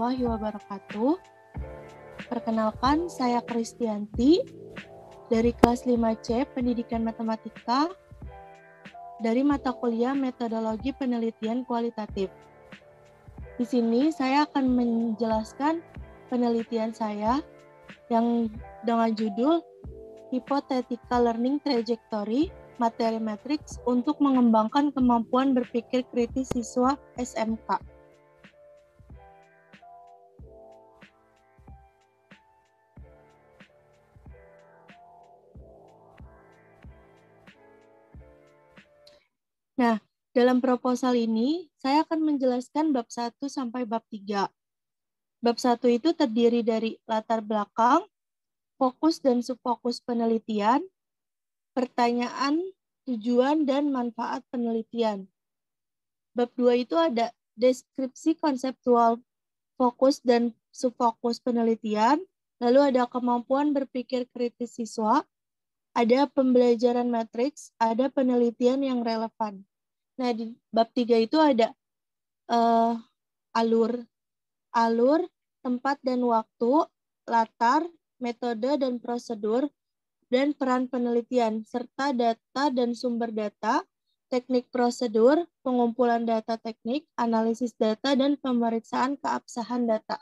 warahmatullahi wabarakatuh. Perkenalkan, saya Kristianti dari kelas 5C Pendidikan Matematika dari mata kuliah Metodologi Penelitian Kualitatif. Di sini saya akan menjelaskan penelitian saya yang dengan judul Hypothetical Learning Trajectory Materi Matrix untuk mengembangkan kemampuan berpikir kritis siswa SMK. Nah, dalam proposal ini, saya akan menjelaskan bab 1 sampai bab 3. Bab 1 itu terdiri dari latar belakang, fokus dan subfokus penelitian, pertanyaan, tujuan, dan manfaat penelitian. Bab 2 itu ada deskripsi konseptual fokus dan subfokus penelitian, lalu ada kemampuan berpikir kritis siswa, ada pembelajaran matriks, ada penelitian yang relevan. Nah, di bab 3 itu ada alur, tempat dan waktu, latar, metode dan prosedur, dan peran penelitian, serta data dan sumber data, teknik prosedur, pengumpulan data teknik, analisis data, dan pemeriksaan keabsahan data.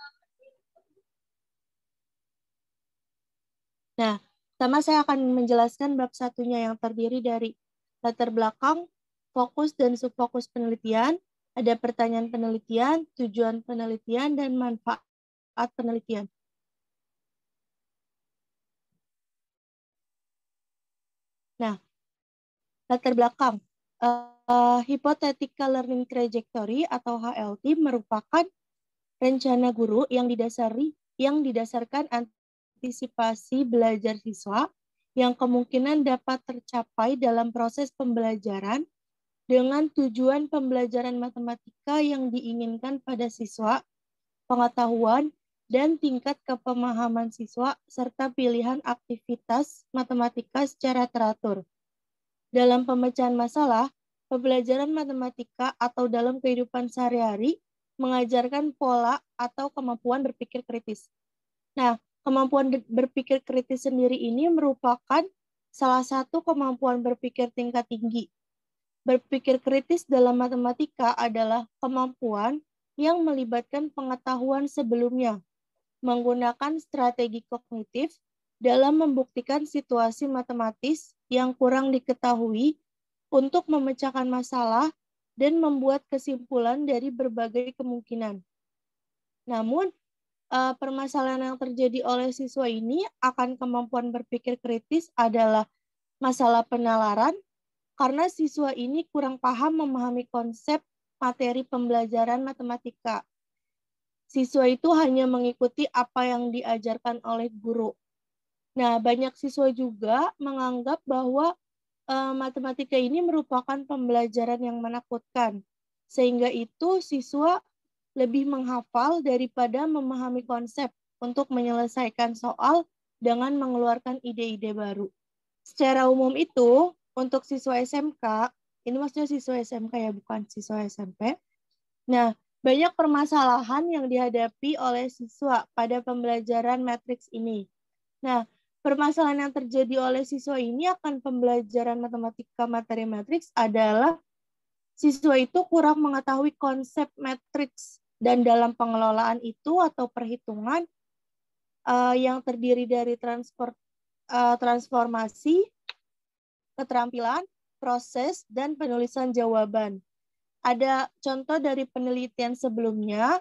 Nah, pertama saya akan menjelaskan bab satunya yang terdiri dari latar belakang, fokus dan subfokus penelitian, ada pertanyaan penelitian, tujuan penelitian, dan manfaat penelitian. Nah, latar belakang. Hypothetical Learning Trajectory atau HLT merupakan rencana guru yang didasarkan antisipasi belajar siswa yang kemungkinan dapat tercapai dalam proses pembelajaran dengan tujuan pembelajaran matematika yang diinginkan pada siswa, pengetahuan, dan tingkat kepemahaman siswa, serta pilihan aktivitas matematika secara teratur. Dalam pemecahan masalah, pembelajaran matematika atau dalam kehidupan sehari-hari mengajarkan pola atau kemampuan berpikir kritis. Nah, kemampuan berpikir kritis sendiri ini merupakan salah satu kemampuan berpikir tingkat tinggi. Berpikir kritis dalam matematika adalah kemampuan yang melibatkan pengetahuan sebelumnya, menggunakan strategi kognitif dalam membuktikan situasi matematis yang kurang diketahui untuk memecahkan masalah dan membuat kesimpulan dari berbagai kemungkinan. Namun, permasalahan yang terjadi oleh siswa ini akan kemampuan berpikir kritis adalah masalah penalaran, karena siswa ini kurang paham memahami konsep materi pembelajaran matematika. Siswa itu hanya mengikuti apa yang diajarkan oleh guru. Nah, banyak siswa juga menganggap bahwa matematika ini merupakan pembelajaran yang menakutkan. Sehingga itu siswa lebih menghafal daripada memahami konsep untuk menyelesaikan soal dengan mengeluarkan ide-ide baru. Secara umum itu, untuk siswa SMK, ini maksudnya siswa SMK ya, bukan siswa SMP. Nah, banyak permasalahan yang dihadapi oleh siswa pada pembelajaran matriks ini. Nah, permasalahan yang terjadi oleh siswa ini akan pembelajaran matematika materi matriks adalah siswa itu kurang mengetahui konsep matriks, dan dalam pengelolaan itu atau perhitungan yang terdiri dari transformasi, keterampilan, proses, dan penulisan jawaban. Ada contoh dari penelitian sebelumnya.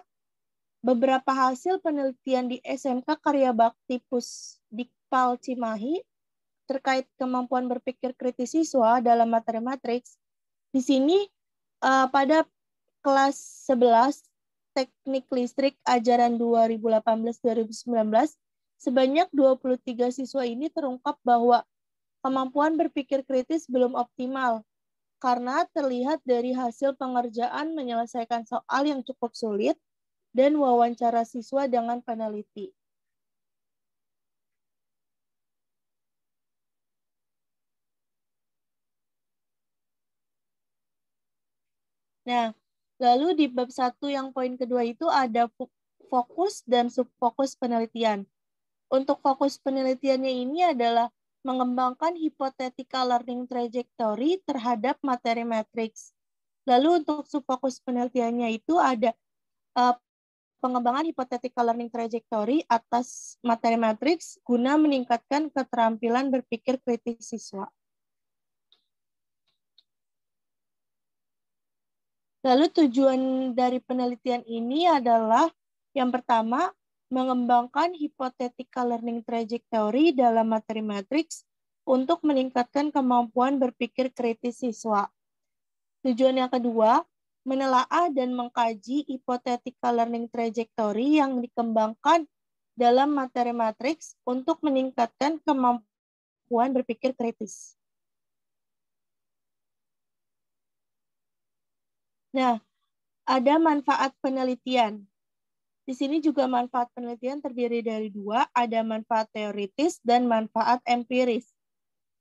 Beberapa hasil penelitian di SMK Karya Bakti Pusdikpal Cimahi terkait kemampuan berpikir kritis siswa dalam materi matriks. Di sini pada kelas 11 Teknik Listrik ajaran 2018-2019, sebanyak 23 siswa ini terungkap bahwa kemampuan berpikir kritis belum optimal karena terlihat dari hasil pengerjaan menyelesaikan soal yang cukup sulit dan wawancara siswa dengan peneliti. Nah, lalu di bab 1 yang poin kedua itu ada fokus dan subfokus penelitian. Untuk fokus penelitiannya ini adalah mengembangkan hypothetical learning trajectory terhadap materi matriks. Lalu untuk subfokus penelitiannya itu ada pengembangan hypothetical learning trajectory atas materi matriks guna meningkatkan keterampilan berpikir kritis siswa. Lalu tujuan dari penelitian ini adalah yang pertama, mengembangkan hypothetical learning trajectory dalam materi matriks untuk meningkatkan kemampuan berpikir kritis siswa. Tujuan yang kedua, menelaah dan mengkaji hypothetical learning trajectory yang dikembangkan dalam materi matriks untuk meningkatkan kemampuan berpikir kritis. Nah, ada manfaat penelitian. Di sini juga manfaat penelitian terdiri dari dua, ada manfaat teoritis dan manfaat empiris.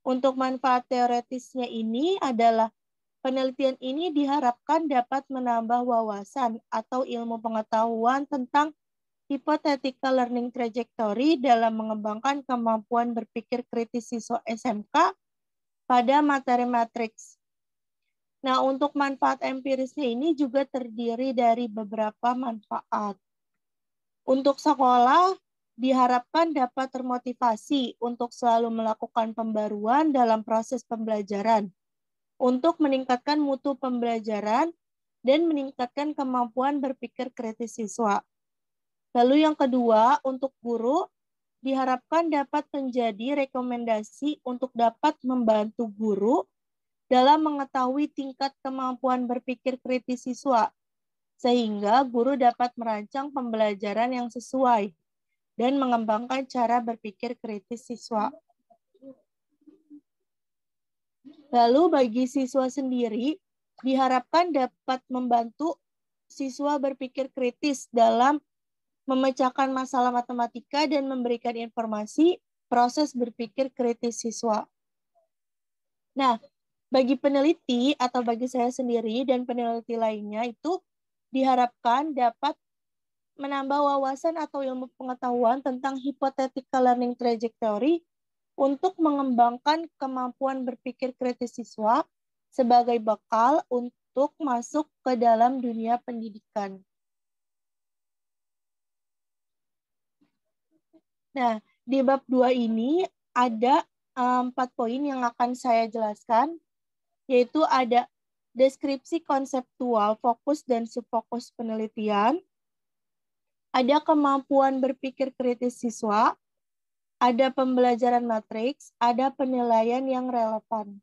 Untuk manfaat teoritisnya ini adalah penelitian ini diharapkan dapat menambah wawasan atau ilmu pengetahuan tentang hypothetical learning trajectory dalam mengembangkan kemampuan berpikir kritis siswa SMK pada materi matriks. Nah, untuk manfaat empirisnya ini juga terdiri dari beberapa manfaat. Untuk sekolah, diharapkan dapat termotivasi untuk selalu melakukan pembaruan dalam proses pembelajaran, untuk meningkatkan mutu pembelajaran dan meningkatkan kemampuan berpikir kritis siswa. Lalu yang kedua, untuk guru, diharapkan dapat menjadi rekomendasi untuk dapat membantu guru dalam mengetahui tingkat kemampuan berpikir kritis siswa, sehingga guru dapat merancang pembelajaran yang sesuai dan mengembangkan cara berpikir kritis siswa. Lalu bagi siswa sendiri, diharapkan dapat membantu siswa berpikir kritis dalam memecahkan masalah matematika dan memberikan informasi proses berpikir kritis siswa. Nah, bagi peneliti atau bagi saya sendiri dan peneliti lainnya itu diharapkan dapat menambah wawasan atau ilmu pengetahuan tentang hypothetical learning trajectory untuk mengembangkan kemampuan berpikir kritis siswa sebagai bekal untuk masuk ke dalam dunia pendidikan. Nah, di bab 2 ini ada 4 poin yang akan saya jelaskan, yaitu ada deskripsi konseptual, fokus dan subfokus penelitian, ada kemampuan berpikir kritis siswa, ada pembelajaran matriks, ada penilaian yang relevan.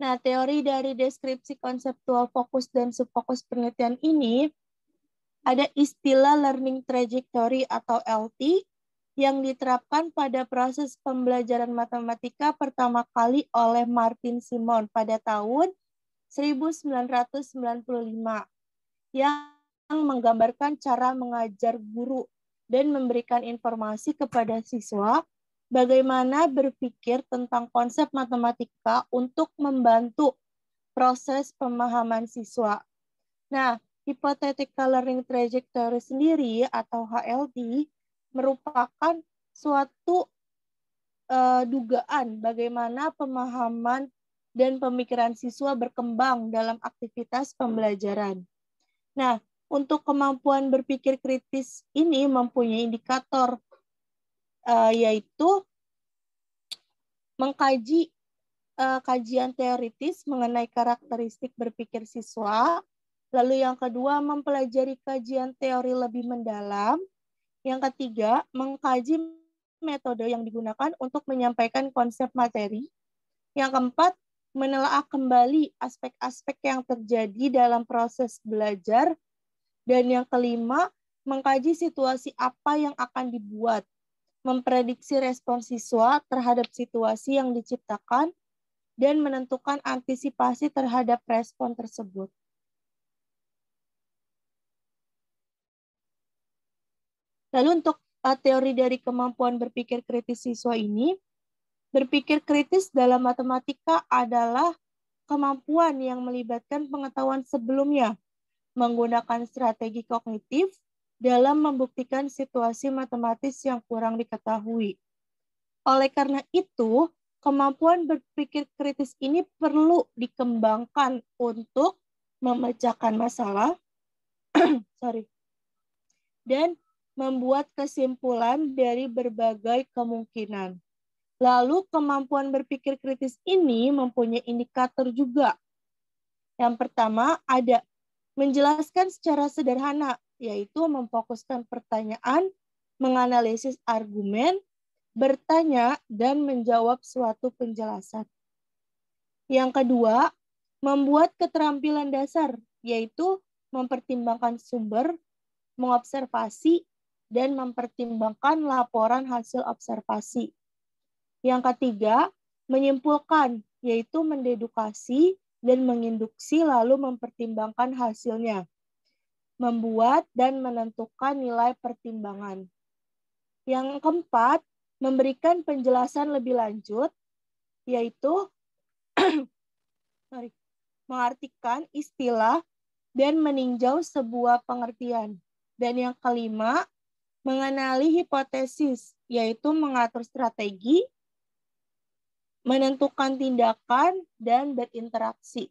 Nah, teori dari deskripsi konseptual, fokus dan subfokus penelitian ini ada istilah learning trajectory atau LT yang diterapkan pada proses pembelajaran matematika pertama kali oleh Martin Simon pada tahun 1995 yang menggambarkan cara mengajar guru dan memberikan informasi kepada siswa bagaimana berpikir tentang konsep matematika untuk membantu proses pemahaman siswa. Nah, hypothetical learning trajectory sendiri atau HLT merupakan suatu dugaan bagaimana pemahaman dan pemikiran siswa berkembang dalam aktivitas pembelajaran. Nah, untuk kemampuan berpikir kritis ini mempunyai indikator yaitu mengkaji kajian teoritis mengenai karakteristik berpikir siswa. Lalu yang kedua, mempelajari kajian teori lebih mendalam. Yang ketiga, mengkaji metode yang digunakan untuk menyampaikan konsep materi. Yang keempat, menelaah kembali aspek-aspek yang terjadi dalam proses belajar. Dan yang kelima, mengkaji situasi apa yang akan dibuat, memprediksi respons siswa terhadap situasi yang diciptakan, dan menentukan antisipasi terhadap respon tersebut. Lalu untuk teori dari kemampuan berpikir kritis siswa ini, berpikir kritis dalam matematika adalah kemampuan yang melibatkan pengetahuan sebelumnya, menggunakan strategi kognitif dalam membuktikan situasi matematis yang kurang diketahui. Oleh karena itu, kemampuan berpikir kritis ini perlu dikembangkan untuk memecahkan masalah dan membuat kesimpulan dari berbagai kemungkinan. Lalu kemampuan berpikir kritis ini mempunyai indikator juga. Yang pertama ada menjelaskan secara sederhana, yaitu memfokuskan pertanyaan, menganalisis argumen, bertanya, dan menjawab suatu penjelasan. Yang kedua, membuat keterampilan dasar, yaitu mempertimbangkan sumber, mengobservasi, dan mempertimbangkan laporan hasil observasi. Yang ketiga, menyimpulkan, yaitu mendedukasi dan menginduksi lalu mempertimbangkan hasilnya. Membuat dan menentukan nilai pertimbangan. Yang keempat, memberikan penjelasan lebih lanjut, yaitu mengartikan istilah dan meninjau sebuah pengertian. Dan yang kelima, mengenali hipotesis, yaitu mengatur strategi, menentukan tindakan, dan berinteraksi.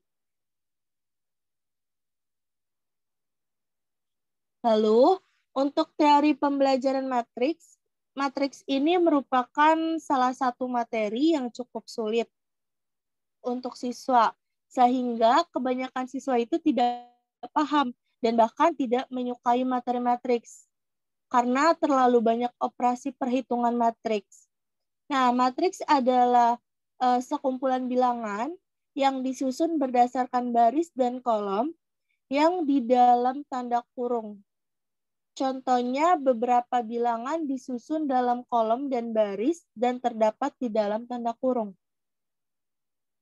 Lalu, untuk teori pembelajaran matriks, matriks ini merupakan salah satu materi yang cukup sulit untuk siswa, sehingga kebanyakan siswa itu tidak paham dan bahkan tidak menyukai materi matriks karena terlalu banyak operasi perhitungan matriks. Nah, matriks adalah sekumpulan bilangan yang disusun berdasarkan baris dan kolom yang di dalam tanda kurung. Contohnya, beberapa bilangan disusun dalam kolom dan baris dan terdapat di dalam tanda kurung.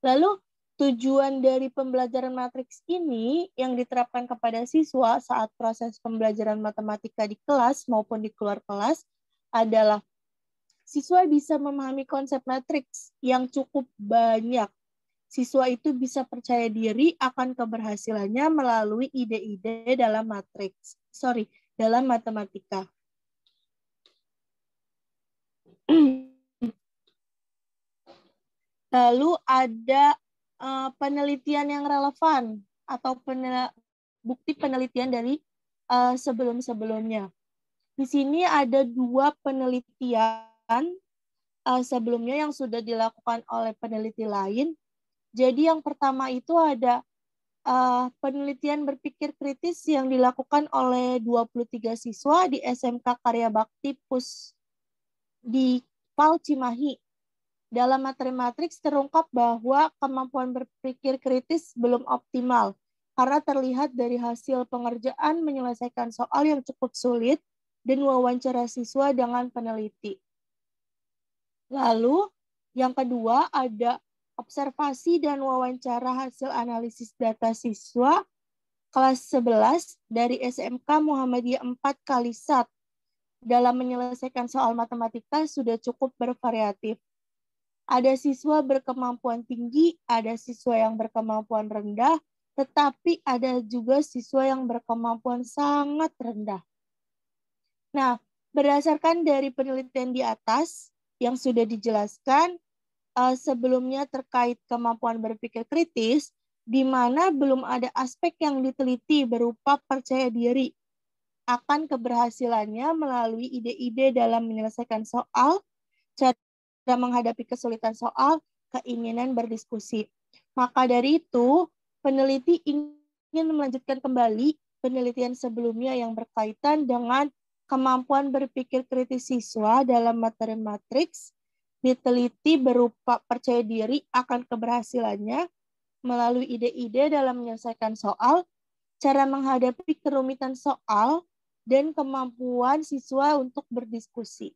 Lalu, tujuan dari pembelajaran matriks ini yang diterapkan kepada siswa saat proses pembelajaran matematika di kelas maupun di luar kelas adalah siswa bisa memahami konsep matriks yang cukup banyak. Siswa itu bisa percaya diri akan keberhasilannya melalui ide-ide dalam dalam matematika. Lalu ada penelitian yang relevan atau bukti penelitian dari sebelum-sebelumnya. Di sini ada 2 penelitian sebelumnya yang sudah dilakukan oleh peneliti lain. Jadi yang pertama itu ada penelitian berpikir kritis yang dilakukan oleh 23 siswa di SMK Karya Bakti PUS di PAL Cimahi. Dalam materi matriks terungkap bahwa kemampuan berpikir kritis belum optimal karena terlihat dari hasil pengerjaan menyelesaikan soal yang cukup sulit dan wawancara siswa dengan peneliti. Lalu, yang kedua ada observasi dan wawancara hasil analisis data siswa kelas 11 dari SMK Muhammadiyah 4 Kalisat. Dalam menyelesaikan soal matematika sudah cukup bervariatif. Ada siswa berkemampuan tinggi, ada siswa yang berkemampuan rendah, tetapi ada juga siswa yang berkemampuan sangat rendah. Nah, berdasarkan dari penelitian di atas yang sudah dijelaskan sebelumnya terkait kemampuan berpikir kritis, di mana belum ada aspek yang diteliti berupa percaya diri akan keberhasilannya melalui ide-ide dalam menyelesaikan soal, cara menghadapi kesulitan soal, keinginan berdiskusi. Maka dari itu, peneliti ingin melanjutkan kembali penelitian sebelumnya yang berkaitan dengan kemampuan berpikir kritis siswa dalam materi matriks, diteliti berupa percaya diri akan keberhasilannya melalui ide-ide dalam menyelesaikan soal, cara menghadapi kerumitan soal, dan kemampuan siswa untuk berdiskusi.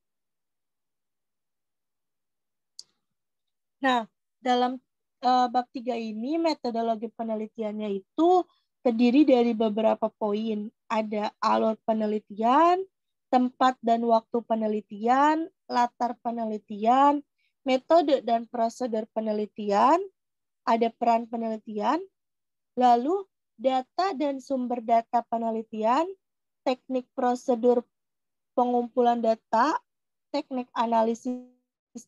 Nah, dalam bab 3 ini metodologi penelitiannya itu terdiri dari beberapa poin. Ada alur penelitian, tempat dan waktu penelitian, latar penelitian, metode dan prosedur penelitian, ada peran penelitian, lalu data dan sumber data penelitian, teknik prosedur pengumpulan data, teknik analisis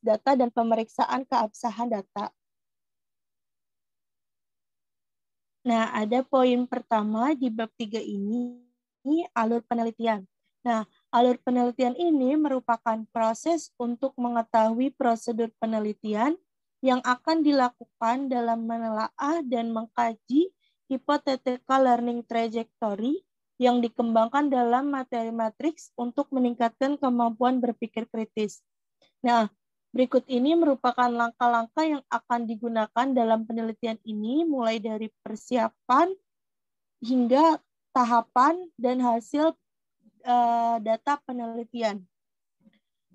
data, dan pemeriksaan keabsahan data. Nah, ada poin pertama di bab 3 ini alur penelitian. Nah, alur penelitian ini merupakan proses untuk mengetahui prosedur penelitian yang akan dilakukan dalam menelaah dan mengkaji hypothetical learning trajectory yang dikembangkan dalam materi matriks untuk meningkatkan kemampuan berpikir kritis. Nah, berikut ini merupakan langkah-langkah yang akan digunakan dalam penelitian ini, mulai dari persiapan hingga tahapan dan hasil data penelitian.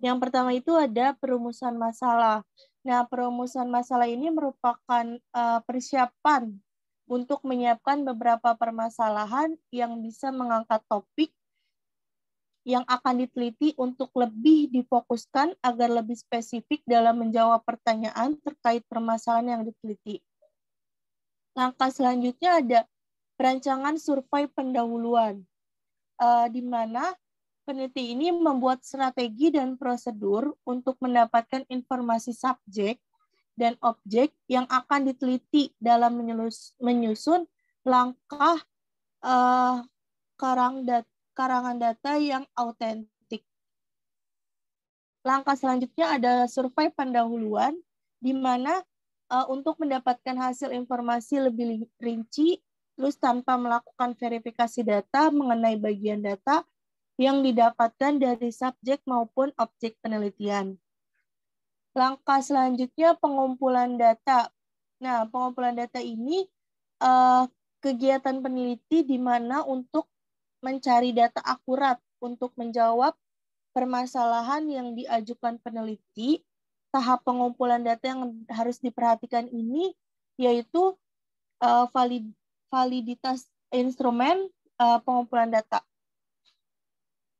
Yang pertama itu ada perumusan masalah. Nah, perumusan masalah ini merupakan persiapan untuk menyiapkan beberapa permasalahan yang bisa mengangkat topik yang akan diteliti untuk lebih difokuskan agar lebih spesifik dalam menjawab pertanyaan terkait permasalahan yang diteliti. Langkah selanjutnya ada perancangan survei pendahuluan, di mana peneliti ini membuat strategi dan prosedur untuk mendapatkan informasi subjek dan objek yang akan diteliti dalam menyusun langkah karangan data yang autentik. Langkah selanjutnya adalah survei pendahuluan, di mana untuk mendapatkan hasil informasi lebih rinci, terus tanpa melakukan verifikasi data mengenai bagian data yang didapatkan dari subjek maupun objek penelitian. Langkah selanjutnya pengumpulan data. Nah, pengumpulan data ini kegiatan peneliti di mana untuk mencari data akurat untuk menjawab permasalahan yang diajukan peneliti. Tahap pengumpulan data yang harus diperhatikan ini yaitu validitas instrumen pengumpulan data.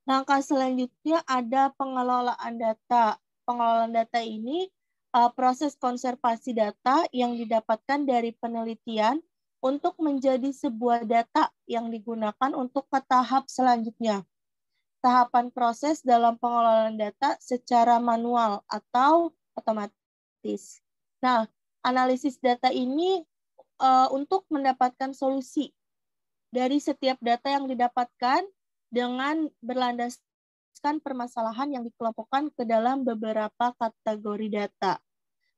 Langkah selanjutnya ada pengelolaan data. Pengelolaan data ini proses konservasi data yang didapatkan dari penelitian untuk menjadi sebuah data yang digunakan untuk ke tahap selanjutnya. Tahapan proses dalam pengelolaan data secara manual atau otomatis. Nah, analisis data ini untuk mendapatkan solusi dari setiap data yang didapatkan dengan berlandaskan permasalahan yang dikelompokkan ke dalam beberapa kategori data.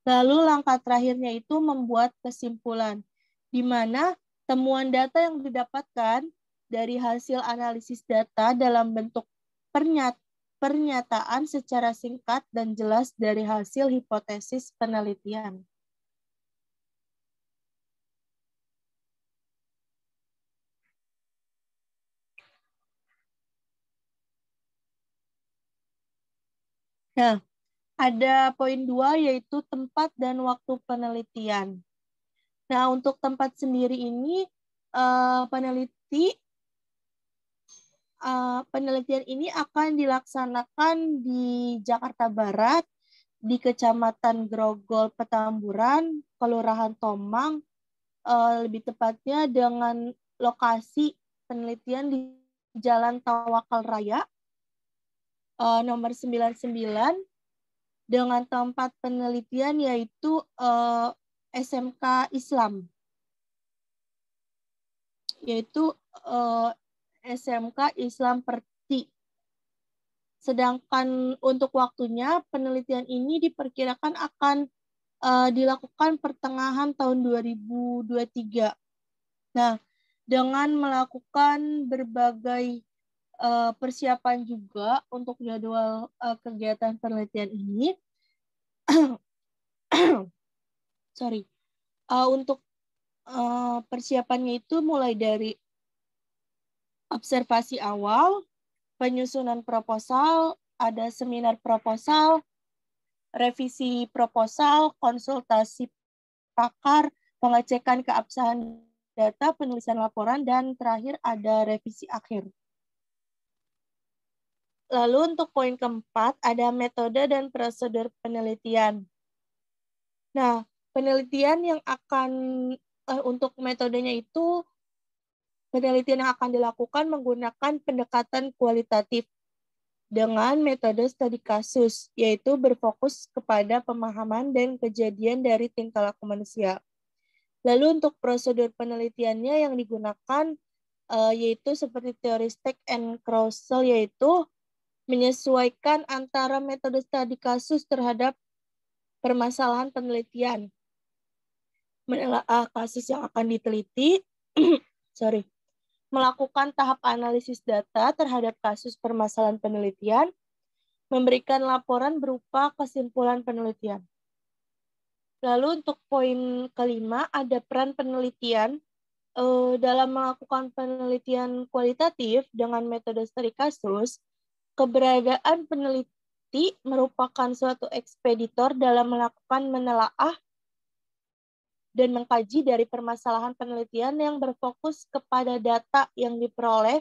Lalu langkah terakhirnya itu membuat kesimpulan, di mana temuan data yang didapatkan dari hasil analisis data dalam bentuk pernyataan secara singkat dan jelas dari hasil hipotesis penelitian. Nah, ada poin 2 yaitu tempat dan waktu penelitian. Nah, untuk tempat sendiri ini penelitian ini akan dilaksanakan di Jakarta Barat, di Kecamatan Grogol Petamburan, Kelurahan Tomang, lebih tepatnya dengan lokasi penelitian di Jalan Tawakal Raya, nomor 99, dengan tempat penelitian yaitu SMK Islam, yaitu SMK Islam Perti. Sedangkan untuk waktunya, penelitian ini diperkirakan akan dilakukan pertengahan tahun 2023. Nah, dengan melakukan berbagai persiapan juga untuk jadwal kegiatan penelitian ini, untuk persiapannya itu mulai dari observasi awal, penyusunan proposal, ada seminar proposal, revisi proposal, konsultasi pakar, pengecekan keabsahan data, penulisan laporan, dan terakhir ada revisi akhir. Lalu untuk poin keempat, ada metode dan prosedur penelitian. Nah, Penelitian yang akan untuk metodenya itu penelitian yang akan dilakukan menggunakan pendekatan kualitatif dengan metode studi kasus, yaitu berfokus kepada pemahaman dan kejadian dari tingkah laku manusia. Lalu untuk prosedur penelitiannya yang digunakan yaitu seperti teori Stack and Crousel, yaitu menyesuaikan antara metode studi kasus terhadap permasalahan penelitian, menelaah kasus yang akan diteliti, melakukan tahap analisis data terhadap kasus permasalahan penelitian, memberikan laporan berupa kesimpulan penelitian. Lalu untuk poin kelima, ada peran penelitian dalam melakukan penelitian kualitatif dengan metode studi kasus. Keberadaan peneliti merupakan suatu ekspeditor dalam melakukan menelaah dan mengkaji dari permasalahan penelitian yang berfokus kepada data yang diperoleh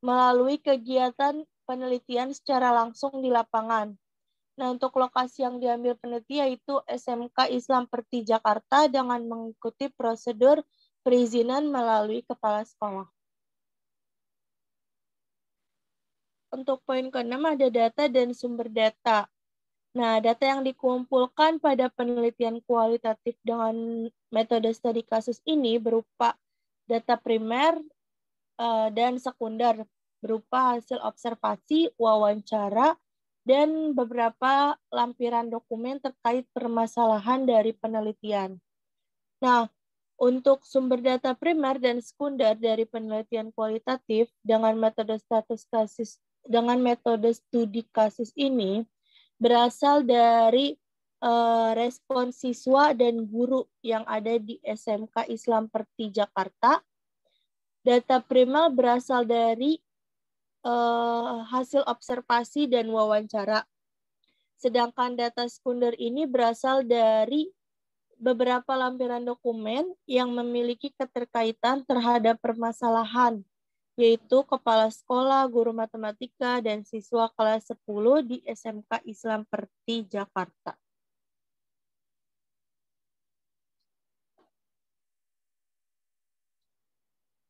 melalui kegiatan penelitian secara langsung di lapangan. Nah, untuk lokasi yang diambil peneliti yaitu SMK Islam Perti Jakarta dengan mengikuti prosedur perizinan melalui kepala sekolah. Untuk poin ke-6 ada data dan sumber data. Nah, data yang dikumpulkan pada penelitian kualitatif dengan metode studi kasus ini berupa data primer dan sekunder, berupa hasil observasi, wawancara, dan beberapa lampiran dokumen terkait permasalahan dari penelitian. Nah, untuk sumber data primer dan sekunder dari penelitian kualitatif dengan metode studi kasus ini berasal dari respon siswa dan guru yang ada di SMK Islam Perti Jakarta. Data primer berasal dari hasil observasi dan wawancara. Sedangkan data sekunder ini berasal dari beberapa lampiran dokumen yang memiliki keterkaitan terhadap permasalahan, yaitu kepala sekolah, guru matematika, dan siswa kelas 10 di SMK Islam Perti Jakarta.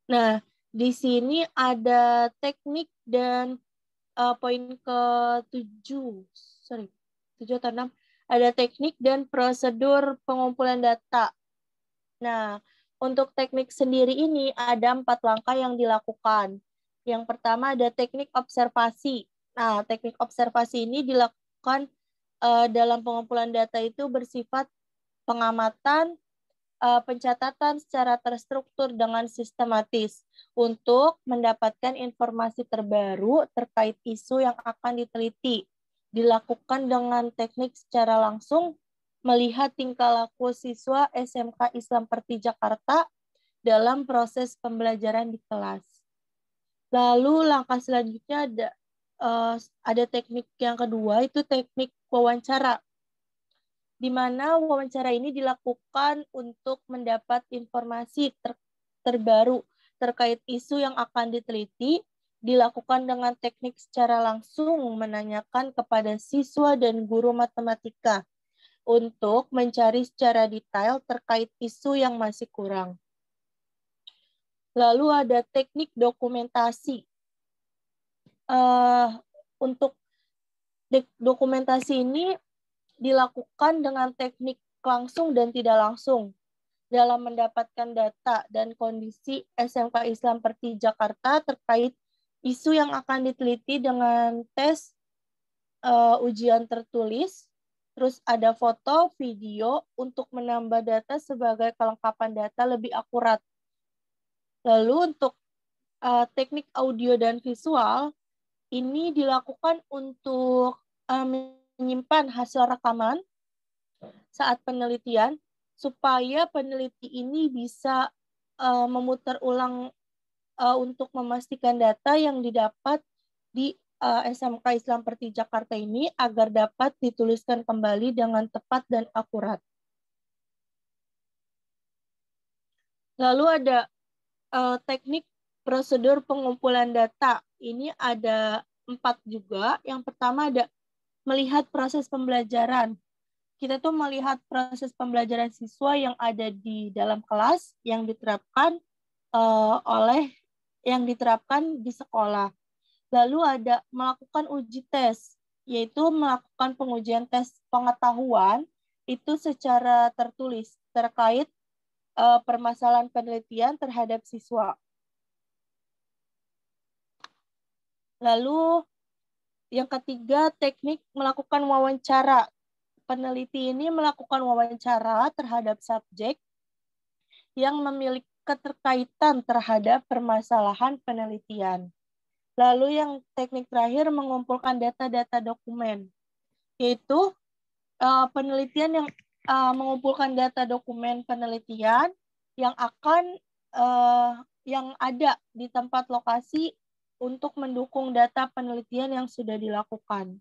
Nah, di sini ada teknik dan poin ke-7, 7 atau 6, ada teknik dan prosedur pengumpulan data. Nah, untuk teknik sendiri ini ada 4 langkah yang dilakukan. Yang pertama ada teknik observasi. Nah, teknik observasi ini dilakukan dalam pengumpulan data itu bersifat pengamatan, pencatatan secara terstruktur dengan sistematis untuk mendapatkan informasi terbaru terkait isu yang akan diteliti. Dilakukan dengan teknik secara langsung melihat tingkah laku siswa SMK Islam Perti Jakarta dalam proses pembelajaran di kelas. Lalu langkah selanjutnya ada teknik yang kedua, itu teknik wawancara, di mana wawancara ini dilakukan untuk mendapat informasi terbaru terkait isu yang akan diteliti, dilakukan dengan teknik secara langsung menanyakan kepada siswa dan guru matematika untuk mencari secara detail terkait isu yang masih kurang. Lalu ada teknik dokumentasi. Untuk dokumentasi ini dilakukan dengan teknik langsung dan tidak langsung dalam mendapatkan data dan kondisi SMK Islam Perti Jakarta terkait isu yang akan diteliti dengan tes ujian tertulis. Terus ada foto, video untuk menambah data sebagai kelengkapan data lebih akurat. Lalu untuk teknik audio dan visual, ini dilakukan untuk menyimpan hasil rekaman saat penelitian, supaya peneliti ini bisa memutar ulang untuk memastikan data yang didapat di SMK Islam Perti Jakarta ini agar dapat dituliskan kembali dengan tepat dan akurat. Lalu ada teknik prosedur pengumpulan data. Ini ada 4 juga. Yang pertama ada melihat proses pembelajaran. kita tuh melihat proses pembelajaran siswa yang ada di dalam kelas yang diterapkan di sekolah. Lalu ada melakukan uji tes, yaitu melakukan pengujian tes pengetahuan itu secara tertulis terkait permasalahan penelitian terhadap siswa. Lalu yang ketiga, teknik melakukan wawancara. Peneliti ini melakukan wawancara terhadap subjek yang memiliki keterkaitan terhadap permasalahan penelitian. Lalu yang teknik terakhir mengumpulkan data-data dokumen, yaitu penelitian yang mengumpulkan data dokumen penelitian yang yang ada di tempat lokasi untuk mendukung data penelitian yang sudah dilakukan.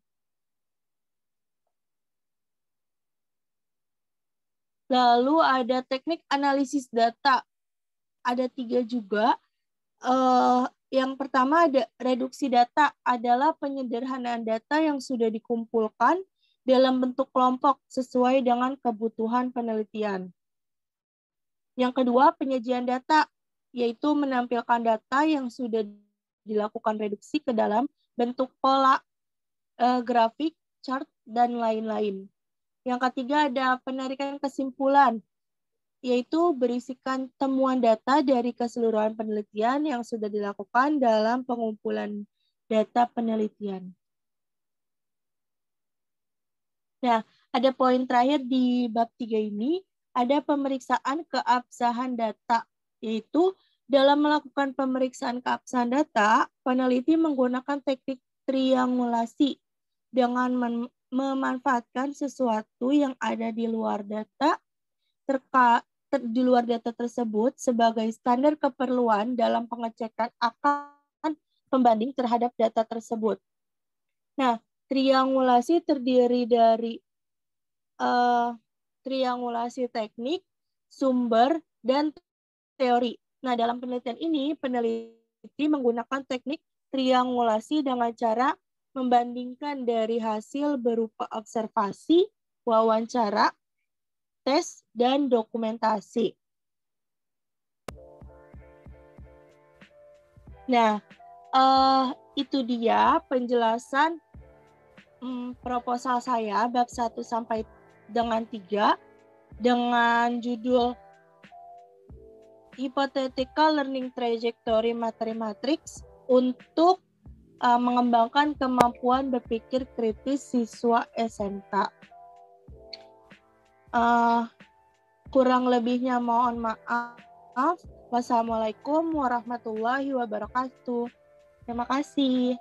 Lalu ada teknik analisis data. Ada 3 juga. Yang pertama ada reduksi data, adalah penyederhanaan data yang sudah dikumpulkan dalam bentuk kelompok sesuai dengan kebutuhan penelitian. Yang kedua, penyajian data, yaitu menampilkan data yang sudah dilakukan reduksi ke dalam bentuk pola, grafik, chart, dan lain-lain. Yang ketiga ada penarikan kesimpulan, yaitu berisikan temuan data dari keseluruhan penelitian yang sudah dilakukan dalam pengumpulan data penelitian. Nah, ada poin terakhir di bab 3 ini, ada pemeriksaan keabsahan data, yaitu dalam melakukan pemeriksaan keabsahan data, peneliti menggunakan teknik triangulasi dengan memanfaatkan sesuatu yang ada di luar data tersebut sebagai standar keperluan dalam pengecekan akan pembanding terhadap data tersebut. Nah, triangulasi terdiri dari triangulasi teknik, sumber, dan teori. Nah, dalam penelitian ini, peneliti menggunakan teknik triangulasi dengan cara membandingkan dari hasil berupa observasi, wawancara, tes, dan dokumentasi. Nah, itu dia penjelasan proposal saya bab 1 sampai dengan 3 dengan judul Hypothetical Learning Trajectory Materi Matrix untuk mengembangkan kemampuan berpikir kritis siswa SMK. Kurang lebihnya mohon maaf. Wassalamualaikum warahmatullahi wabarakatuh. Terima kasih.